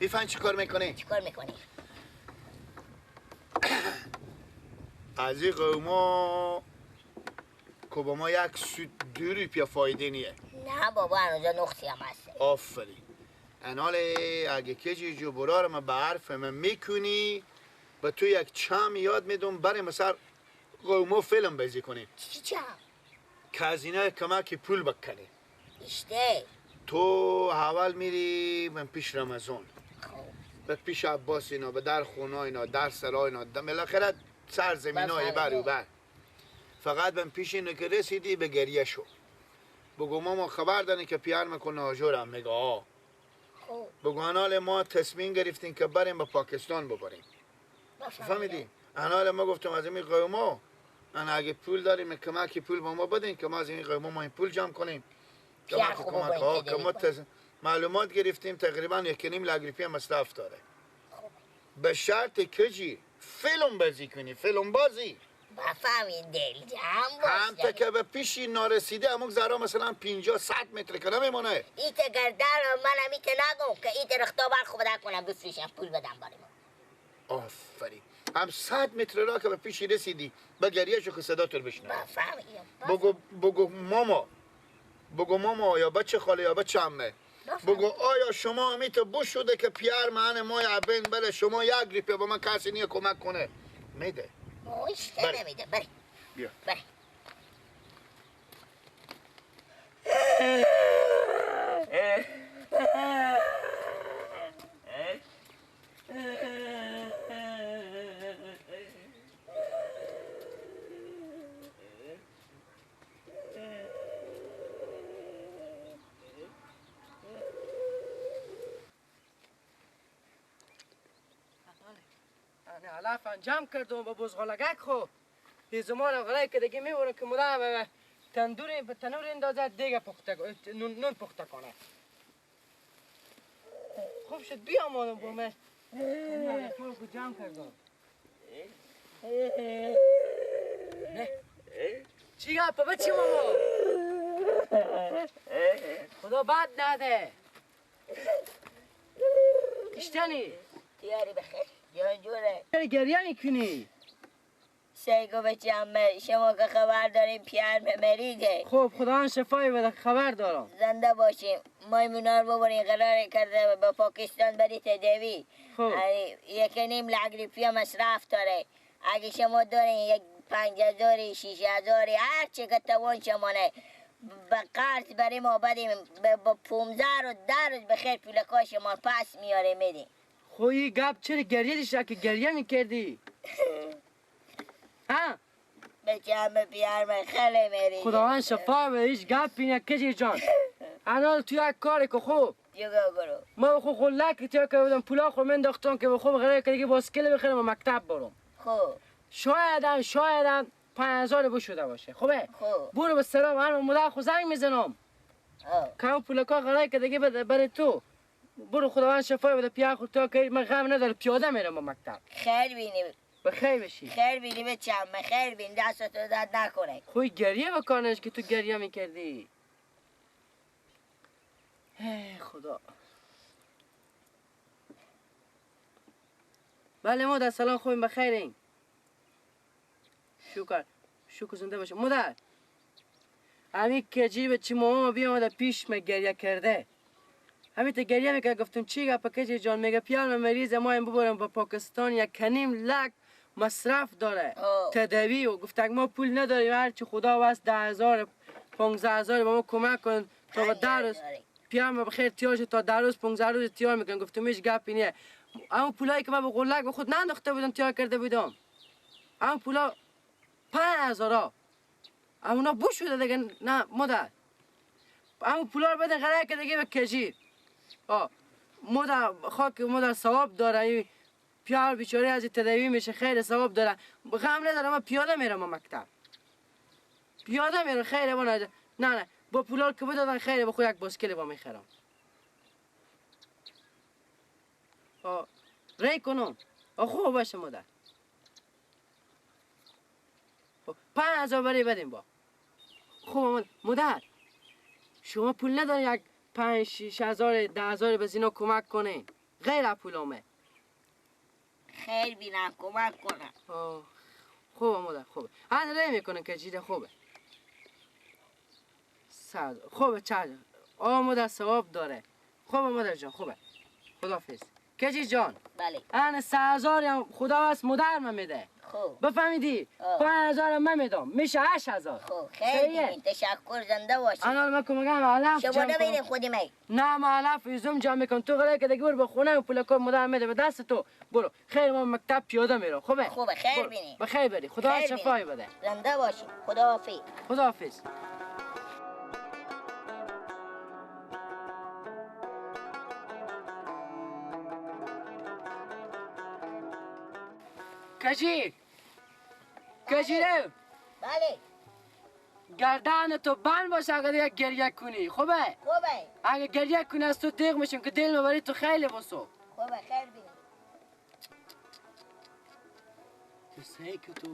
میفهمی چی کار میکنی؟ چی کار میکنی؟ از این قوما که با ما یک سود 2 روپیه فایده نیه. نه بابا هنوزا نقطی هم هسته. آفرین. انال اگه کجی جو برار ما به حرف من میکنی به تو یک چم یاد میدم برای مثلا قوما فیلم بازی کنی چی چم؟ که از اینا کمک پول بکنی. اشته تو اول میری من پیش رمضان به پیش عباس اینا به در خونه اینا در سرا اینا بالاخره سر زمین های بر و بر فقط من پیش اینو که رسیدی به گریه شو بگو ما خبر داریم که پیار میکنه آجورم میگه آه بگو انال ما تصمیم گرفتیم که بریم به پاکستان ببریم فهمیدی؟ انال ما گفتم از این قوما انا اگه پول داریم کمک پول با ما بدین که ما از این قوما ما این پول جمع کنیم کمک معلومات گرفتیم تقریبا 1.5 لک روپیه مصرف داره به شرط کجی فیلم بازی کنی فیلم بازی بفهمی دل جمع باش هم تا که به پیشی نارسیده اموک زرا مثلا 50-100 متر که نمیمونه ایت گردن من ایت نگم که ایت رختابر خوب بدن کنم بفریشم پول بدم برای ما آفرین هم 100 متر را که به پیشی رسیدی به گریه شو که صدا تر بشنه بفهمی بگو ماما یا بچه خاله یا بچه عمه بگو آیا شما امیت بو شده که پیار من مای عبین بله شما 1 روپیه با من کسی نیه کمک کنه میده اشته نمیده بری بیا بری علف انجام کردم با بزغالگک خو یه زمان غلای که دیگه میبورم که مدام به تنور اندازه دیگه نون پخته کنه خوب شد بیامانم با من علفان رو جمع کردم نه چی گفت بچه ماما خدا بد نده اشتنی دیاری بخیر جان جوره گریه میکنی سیگو بچه همه شما که خبر داریم پیار مریده خب خدا شفایی بده خبر دارم زنده باشیم مایمونار ببرین قرار کرده به پاکستان بری تدوی خب 1.5 لک روپیه مصرف داره اگه شما دارین 5,000 6,000 هر چه که توان شمانه به قرض برای ما بدیم با 15 و 10 روز بخیر پولکای شما پس میاره میدیم خویی گپ چرا گریه دیشه که گریه میکردی ها بچه همه پیار من خیلی میری خداوند شفا به هیچ گپی نه کجی جان الان تو یک کاری که خوب جگو برو ما خو خلک تو که بودم پولا خو من دختم که خوب غره که دیگه باسکل بخرم و مکتب برم خوب شایدم 5,000 بو شده باشه خوبه برو به سلام من مدام خو زنگ میزنم که اون پولکا غره که دیگه بره تو برو خداوند شفا بده پیا خود تو که من غم نداره پیاده میرم به مکتب خیر بینی بخیر بشی خیر بینی بچم خیر بین دستتو درد نکنه خوی گریه بکنش که تو گریه میکردی ای خدا بله مادر سلام خوبیم بخیرین شکر زنده باشه مادر همین کجی به چی ماما بیامده پیش من گریه کرده همین تا گریه میکرد گفتم چی گفت کجی جان میگه پیار من مریض ما این ببرم با پاکستان 1.5 لک مصرف داره تداوی و گفت ما پول نداریم هرچی خدا واسه 10,000 15,000 با ما کمک کن تا با درس پیار من بخیر تیارش تا درس 15 روز تیار میکنم گفتم هیچ گپی نیه اما پولایی که من به قلک به خود ننداخته بودم تیار کرده بودم اما پولا 5,000 اونا بو شده دیگه نه مادر اما پولا رو بده غره که دیگه به کجی مادر خاک مادر ثواب داره پیار بیچاره از تداوی میشه خیر ثواب داره غم نداره من پیاده میرم مکتب پیاده میرم خیره نه با پولا که بدادن خیره با خود یک باسکل با میخرم ری کنم خوب باشه مادر 5,000 بری بدیم با خوب مادر شما پول نداری یک 5-6 هزار 10,000 به زینا کمک کنین غیر پولومه. خیر بینم کمک کنم. خوبه مادر خوبه. آن ری میکنه کجی خوبه. خوبه چه؟ مادر ثواب داره. خوبه مادر جان خوبه. خداحافظ. کجی جان. بله. آن 3000 هم خدا واسه مادر من میده. خوب. بفهمیدی؟ 5000 من میدم. میشه 8000. خوب خیر بینین تشکر زنده باشی. آن من کمگم علف شما نمیرین خودی می. نه ما علف ایزم جمع میکنم تو غره که دیگه برو به خونه و پول کار مادر میده به دست تو. برو خیر ما مکتب پیاده میرم. خوبه خیر بینین. بخیر بری. خدا شفای بده. زنده باشی. خداحافظ. خداحافظ. کجی رو بله. گردن تو بند باشه اگر یک گریه کنی خوبه؟ اگه گریه کنی از تو تیغ میشم که دل مبری تو خیلی بسو. خوبه خیر بینی. تو سعی که تو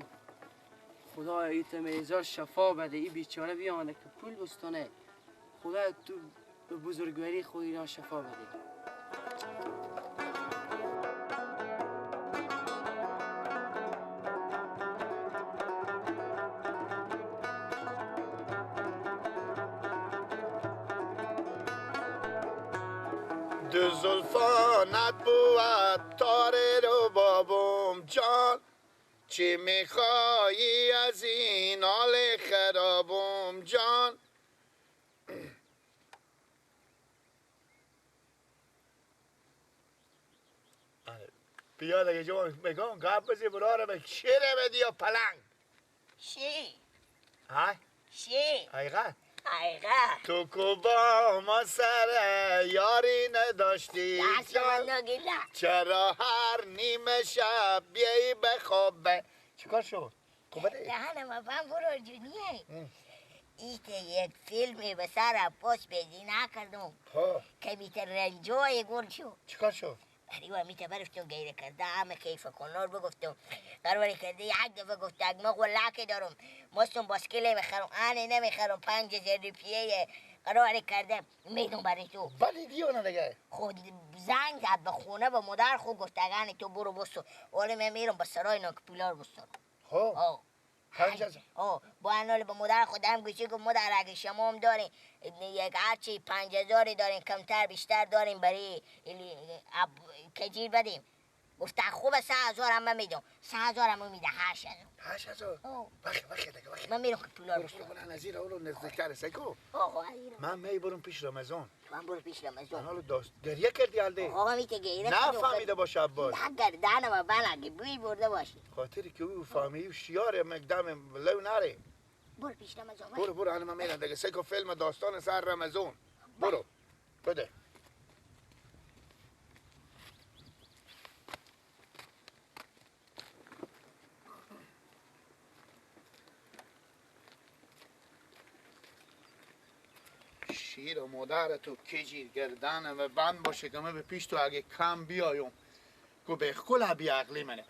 خدا ایت میزار شفا بده ای بیچاره بیامده که پول بستانه. خدا تو به بزرگواری خود اینا شفا بده. دو زلفانت بود تاره رو بابم جان، چی میخوایی از این حال خرابم جان. بیا دیگه جان میگم گپ بزی براره به شیره بدی یا پلنگ. شی های شی حقیقت حقیقت تو کو با ما سر یاری نداشتی جان، چرا هر نیمه شب بیایی بخوابه. چیکار شد؟ دهنم افهم برو جونیه. ایت یک فیلمی به سر عباس بیدی نکردم که میتر رنجای گل شد. چیکار شد؟ اریوه میتر برفتم گیره کرده همه کیف کنار بگفتم قراری کرده یک دفعه گفت اگه مگو لکه دارم مستم باسکله بخرم آنه نمیخرم 5000 روپیه قراری کرده میدون برای تو. ولی دیونه دیگه خود زنگ زد به خونه به مادر خود گفت اگه تو برو بستو ولی من میرم به سرای ناکپولار بستم. خب 5000 با انال به مادر خودم گوشی گفت مادر اگه شما هم دارین یک هرچی 5000 دارین کمتر بیشتر دارین برای کجیر بدیم. گفت خوبه 3000 هم من میدم. 3000 هم میده 8000 بخیر دیگه بخیر. من میرم که پولار برو برو نزیر اولو نزدیکتر سیکو. آقا من میبرم پیش رمضان. من برو پیش رمضان. حالا دوست گریه کردی الده. آقا میته گیره نه فهمیده باشه عباس. نه گردنم بلگه بوی برده باشی. خاطری که او فهمی شیار مقدم لو نره. برو پیش رمضان. برو الان من میرم دیگه سیکو فیلم داستان سر رمضان. برو بده. شیر و مادر تو کجیر گردنم و بند باشه که من به پیش تو اگه کم بیایم گو به خلا بی عقلی منه.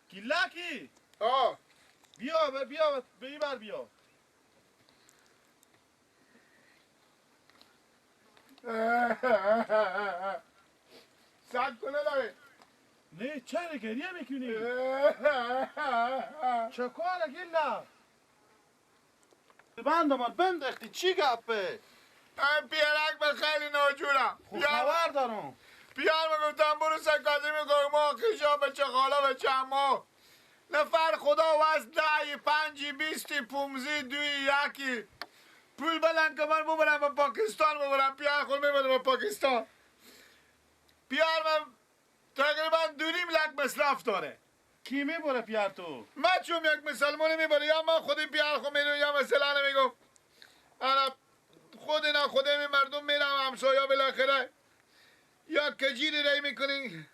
گیلاکی بیا به این بر بیا. سگ کنه داره. نه چرا گریه میکنی؟ چه کاره گیلا؟ بندمان بندختی چی گپه؟ من پیرک به خیلی ناجورم. خوب خبر دارم. پیار میگفتم برو سکازی میگم ما خیشا بچه خالا بچه اما نفر خدا وست 10 5 20 15 2 1 پول بدن که من ببرم به پاکستان ببرم پیار خود میبرم به پاکستان پیار من تقریبا 2.5 لک مصرف داره کی میبره پیار تو؟ من چون یک مسلمانی میبره یا من خودی پیار خود میرم یا مثلا میگم انا خود می مردم میرم همسایا بالاخره یا کجیری رای میکنین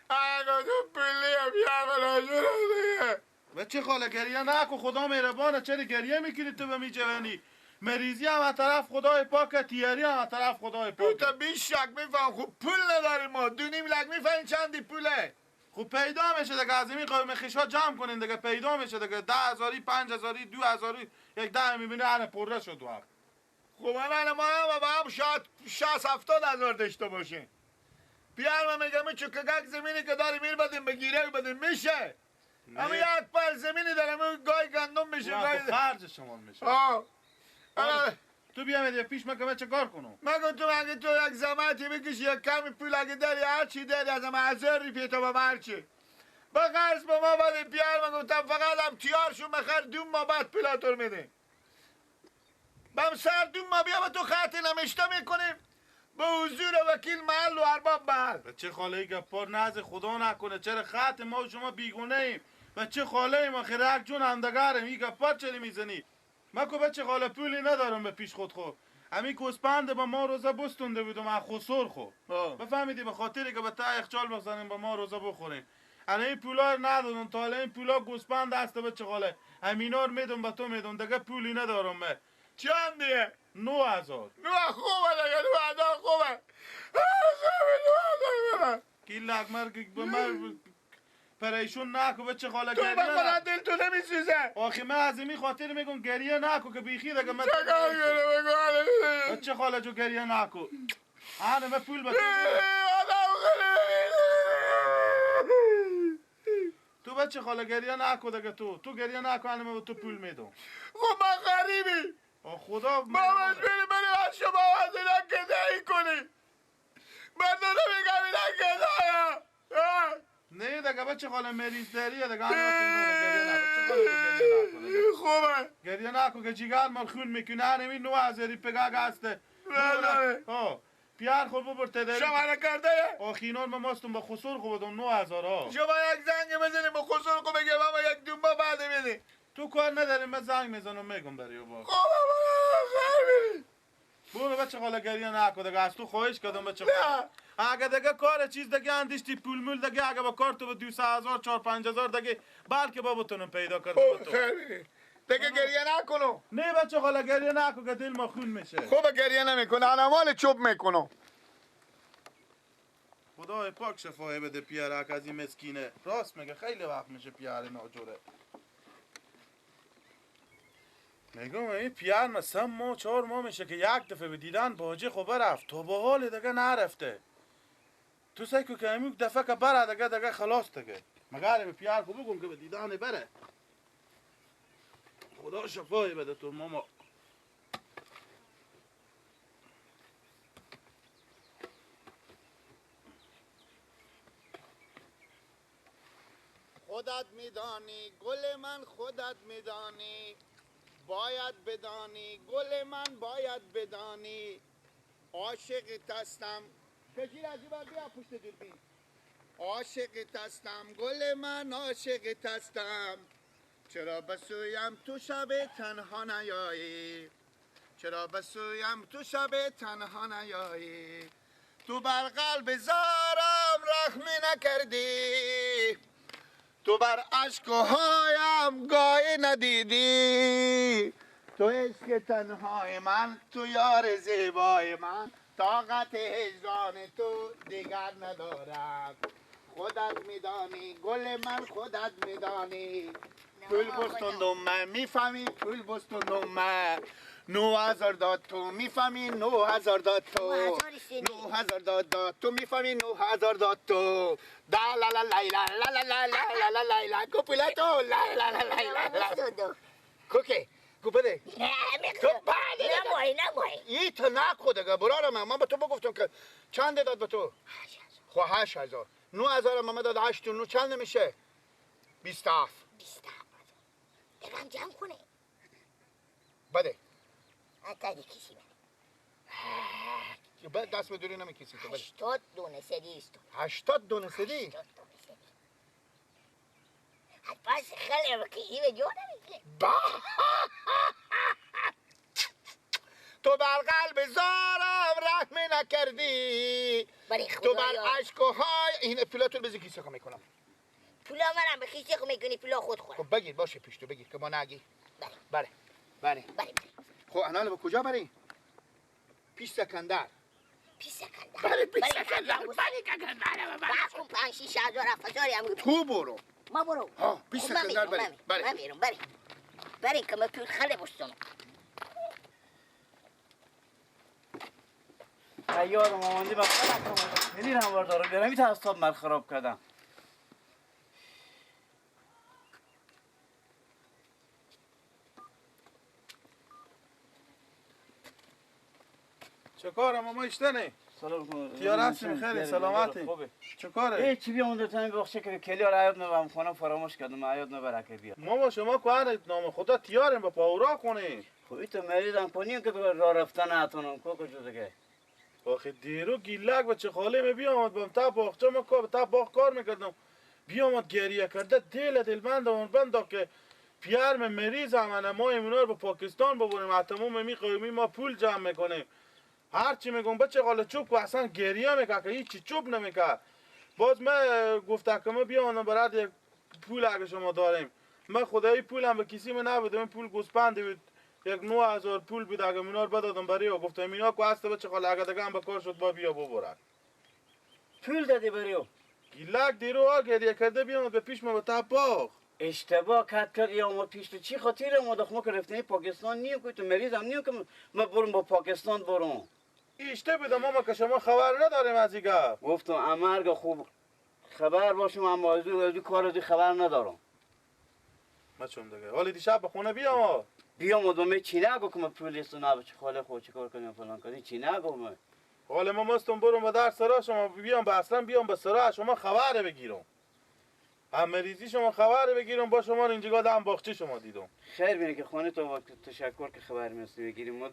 آقا تو پلی پیار راجور دیگه بچه خاله گریه نکن خدا مهربانه چرا گریه میکنی تو به می جوانی مریضی هم از طرف خدای پاکه تیاری هم از طرف خدای تو پاکه تا بیش شک میفهم خوب پول نداریم ما 2.5 لک میفهمین چندی پوله خب پیدا میشه دیگه از این قوم خیشا جمع کنین دیگه پیدا میشه دیگه 10,000 5,000 2,000 یک 10 میبینه هر پره شد وقت خب الان ما هم با هم شاید 60-70 داشته باشیم پیار من میگم چون که زمینی که داری میر بدیم بگیره بدیم میشه اما یک پر زمینی دارم گای گندم میشه گای تو خرج شما میشه تو بیا میده پیش من چه کار کنم مگه تو اگه تو یک زمانی بکشی یک کمی پول اگه داری هر چی داری از هم 1000 روپیه تو به هر چی با قرض به ما بده پیار من گفتم فقط هم تیار شو مخر 2 ماه بعد پولاتور میده بم سر 2 ماه بیا به تو خط نمیشته میکنیم به حضور وکیل محل و ارباب محل بچه خاله گپار ناز خدا نکنه چرا خط ما و شما بیگونه ایم بچه خاله ما خیرک جون همدگرم این گپار چلی میزنی من که بچه خاله پولی ندارم به پیش خود خود همین کوسپنده با ما روزه بستونده بودم از خسور خو بفهمیدی به خاطری که به تا یخچال بزنیم با ما روزه بخوریم الان این پولا رو ندادم تا الان این پولا گوسپند هست بچه خاله همینا رو میدم به تو میدم دیگه پولی ندارم من چندیه 9,000 نه خوبه دیگه 9,000 خوبه گیل اکمر که به من پریشون نکو بچه خاله تو گریه به خدا نکن دل تو نمیسوزه آخی من از این خاطر میگم گریه نکو که بیخی دیگه من چکار کنه بگو بچه خاله جو گریه نکو آنه من پول بچه تو بچه خاله گریه نکو دیگه تو گریه نکو آنه من تو پول میدم خب من غریبی خدا باباش بری از شما از اینا گدایی کنی من تو نمیگم اینا گدایا نه دیگه بچه خاله مریض داریه دیگه آنه پول میدم گریه نکو بچه خاله تو گریه نکو خوبه گریه نکو که جیگر مال خون میکنه همین 9,000 پگاه هسته پیار خود ببر تداری شما نکرده آخینار من ماستم با خسور خود بدم 9,000 ها شما یک زنگ بزنیم با خسور کو بگه بابا یک دنبا بعد میدی تو کار نداری من زنگ میزنم میگم بری با خوبه برو بچه خاله گریه نکو دیگه از تو خواهش کردم بچه خاله اگه دیگه کار چیز دیگه اندیشتی پول مول دیگه اگه با کار تو به 200,000 4-5,000 دیگه بلکه با بتونم پیدا کردم تو دیگه گریه نکنو نه بچه خاله گریه نکو که دل ما خون میشه خوبه گریه نمیکنه انمال چوب میکنو خدای پاک شفای بده پیارک از این مسکینه راست میگه خیلی وقت میشه پیار ناجوره میگم این پیار ما 3 ماه 4 ماه میشه که یک دفعه به دیدن باجی خب رفت تو به حال دیگه نرفته تو سعی که همین دفعه که بره دیگه خلاص دیگه مگر به پیار کو بگم که به دیدن بره خدا شفای بده تو ماما خودت میدانی گل من خودت میدانی باید بدانی گل من باید بدانی عاشقت هستم کجیر از این بیا پشت دوربین عاشقت هستم گل من عاشقت هستم چرا بسویم تو شب تنها نیایی چرا بسویم تو شب تنها نیایی تو بر قلب زارم رحمی نکردی تو بر عشقهایم گاهی ندیدی تو عشق تنهای من تو یار زیبای من طاقت هجران تو دیگر ندارم خودت میدانی گل من خودت میدانی پول بستندم من میفهمی پول بستندم من 9,000 داد تو میفهمی 9,000 داد تو 9,000 داد تو میفهمی 9,000 داد تو دا لا لا لا لا لا لا لا لا لا لا کوپلاتو لا لا لا لا لا کوکی کوپده تو بعد نموی ای تو نکو دیگه برارم من به تو بگفتم که چند داد به تو خب 8000 9000 هم داد 8 و 9 چند میشه 27 درم جمع کنه بده حتی کسی بعد دست به دوری نمیکسی تو بده 80 دونه سدی است 80 دونه سدی پس خیلی بکشی به جا نمیشه تو بر قلب زارم رحم نکردی برای تو بر خدایا عشق و های این پولاتو بزی کیسه خو میکنم پولا منم به خیسی خو میکنی پولا خود خورم خب بگیر باشه پیشتو بگیر که ما نگی بله بله بله خب انال به کجا بری پیش سکندر پیش سکندر بله پیش سکندر بله بس کن 5 6 هزار 7,000 هم تو برو ما برو ها پیش خب من سکندر میرم، بری من میرم بری که من پول خیلی بستم یادم آمده با خودم خیلی نوار دارم بیارم این تا من خراب کردم چه کارم اما اشتنه سلام کن تیار هستیم خیلی سلامتی چه کاره چی بیام در تنم بخشه که کلیار عیاد نبرم خانم فراموش کردم عیاد نبره که بیا ما شما که نام خدا تیاریم با پاورا کنیم خوبی تو مریضم کنیم که راه رفتن نتونم کو کجا دیگه آخه دیرو گیلک بچه خاله می بیامد بام تا باغچه ما تا باغ کار میکردم بیامد گریه کرده دل بند اون بندا که پیار من مریض همانه ما ایمونار به پاکستان ببریم اتموم می قومی ما پول جمع میکنیم هرچی میگم بچه خاله چوب که اصلا گریه میکرد که هیچی چوب نمیکرد باز من گفته که ما بیامدم برات یک پول اگه شما داریم من خدایی پولم به کسی من نبودم این پول گوسپند بود یک 9000 پول بود اگه مینار بدادم برای او گفتم اینا که هست بچه خاله اگه دیگه هم به کار شد با بیا ببرد پول دادی بریو گیلک دیرو ها گریه کرده بیامد به پیش ما به تا باغ اشتباه کرد یا ما پیش تو چی خاطر ما دخمه که رفتنی پاکستان نیم که تو مریضم نیم که ما برم با پاکستان برم ایشته بودم ما که شما خبر نداریم از ایگه گفتم امرگ خوب خبر باشم اما از کار از خبر ندارم ما چون دیگه حالی دیشب به خونه بیام بیام و دومه چی نگو که ما پولیس رو نبا چه خاله خود چه کار کنیم فلان کنیم چی نگو ما حالا ما مستم برم به در سرا شما بیام به اصلا بیام به سرا شما خبر بگیرم هم مریضی شما خبر بگیرم با شما اینجا دم باغچه شما دیدم خیر بینه که خانه تو وقت تشکر که خبر میرسی بگیریم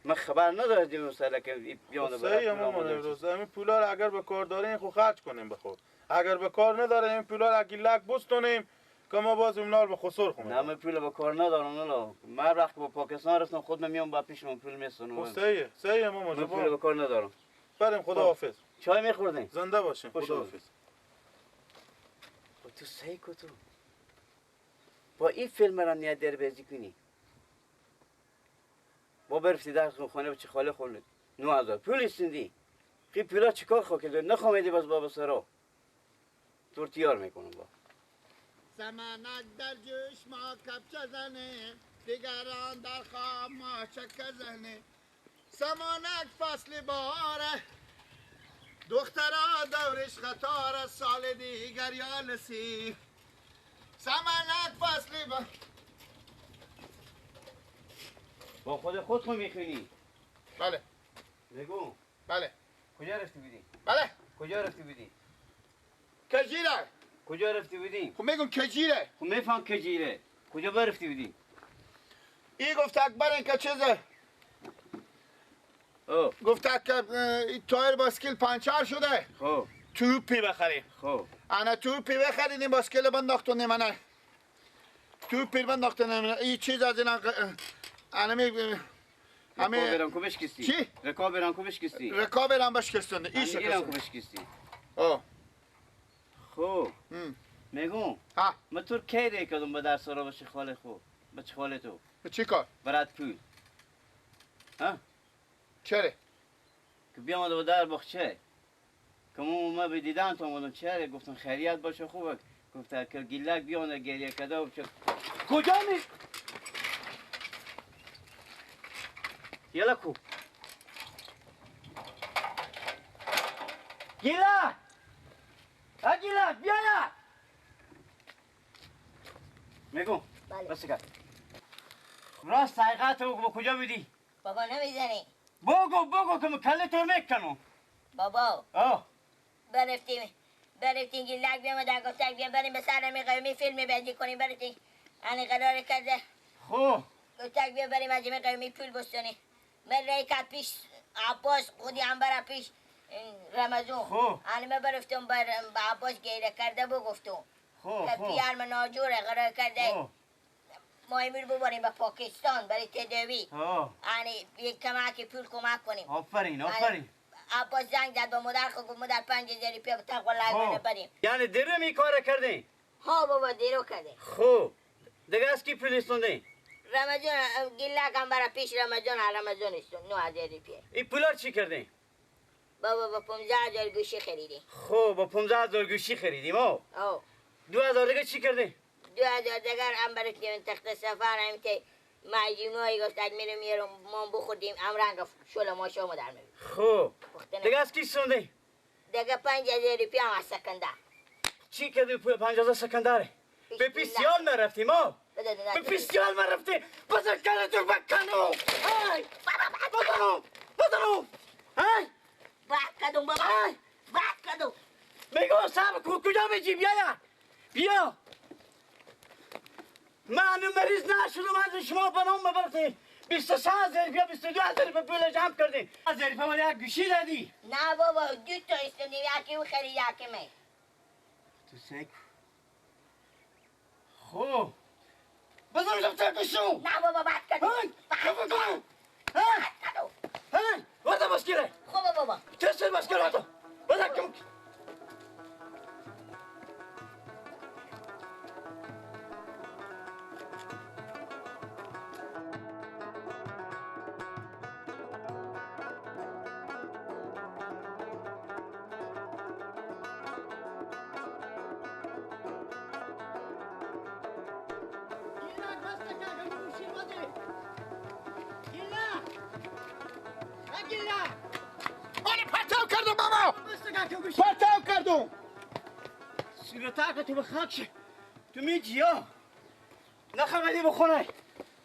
ما خبر نداشتیم مثلا که بیان صحیح ما امروز این پولا رو اگر به کار دارین خو خرج کنیم بخود اگر به کار نداره این پولا رو گیلک بستونیم که ما باز ایمنال به خسر خونیم نه من پول با کار ندارم نه من وقت با پاکستان رفتم خود میام با پیشم پول میسونم صحیح ما من پول با کار ندارم بریم خدا حافظ چای میخوردین زنده باشین خوش خدا آمدید. حافظ تو صحیح کو تو با این فیلم را نیاد در بازی کنی با برفتی در خانه بچه خاله خورد 9000 پول استندی خی پولا چیکار خو کرد نخوامدی باز بابا سرا تو تیار میکنم با سمنک در جوش ما کپچه زنه دیگران در خواب ما چکه زنه سمنک فصل باره دخترا دورش خطار سال دیگر یا نسی سمنک فصل با خود خو میخونی بله بگو بله کجا رفتی بودی بله کجا رفتی بودی کجیره کجا رفتی بودی خب میگم کجیره خب میفهم کجیره کجا برفتی بودی ای گفت اکبر این که چیزه گفت که این تایر باسکل پنچر شده خب توپی بخریم خب انا توپی بخرید این باسکل بنداختونه منه توپی بنداختونه این چیز از این انا می همه رکاب کو بشکستی چی؟ رکاب کو بشکستی رکاب هم بشکستنده این ایران کو شکستنده بشکستی آه خب میگم ها من تو کی ری کدوم به در سرا بچه خاله خو بچه خاله تو چی کار؟ برات پول ها چره؟ که بیام به در بخچه که ما به دیدن تو اومدم چهره گفتم خیریت باشه خوبه گفت که گیلک بیان گریه کده و کجا می یلا کو گیلک گیلک بیا یا میگو بله. بس کن راست حقیقت رو با کجا بدی بابا نمیزنی بگو که من کله تو میکنم بابا آه برفتیم گیلک بیامد گفتن بیا بریم به سر قومی فیلم بازی کنیم برفتیم یعنی قرار کرده خب گفتن بیا بریم از قومی پول بستونیم من رای که پیش عباس خودی هم برا پیش رمضان خب یعنی من برفتم به عباس گیره کرده گفتم خب که پیار من ناجوره قرار کرده ما امیر ببریم به پاکستان برای تداوی یعنی یک کمک پول کمک کنیم آفرین عباس زنگ زد به مادر خود گفت مادر 5000 روپیه به تقوا لگانه بریم یعنی دیرو می کار کردین؟ ها بابا دیرو کرده خب دیگه از کی پول استوندین؟ رمضان گیلک هم برای پیش رمضان استون 9000 روپیه این پولا چی کردین؟ بابا با 15000 گوشی خریدیم خب با 15000 گوشی خریدیم او 2000 دیگه چی کردین؟ 2000 دیگر هم برای که تخت سفر هم که مجموعی گفت میرم ما بخوردیم هم رنگ شل ما شما در میبیم خب دیگه از کی استوندین؟ دیگه 5000 روپیه هم از سکندر چی کردی پول 5000 سکندره؟ به پیسیال نرفتیم به پیسیال نرفتیم بزر کردتون بکنو بدنو های بکدون بابا بکدون میگو صاحب کجا میجی بیا من مریض نشدم از شما بنام ببرتی 23000 روپیه 22000 روپیه پول جمع کردی 1000 روپیه ولی یک گوشی دادی نه بابا دو تا استونیم یکی او خرید یکی می تو سگ خب بزن جب تکشو نه بابا بکدون بکدون وضع مشکله خوبه بابا چه مشکل وضع وضع کم پرتاب کردم صورتاک تو به خاک شه تو میجی ها نخواهدی بخونه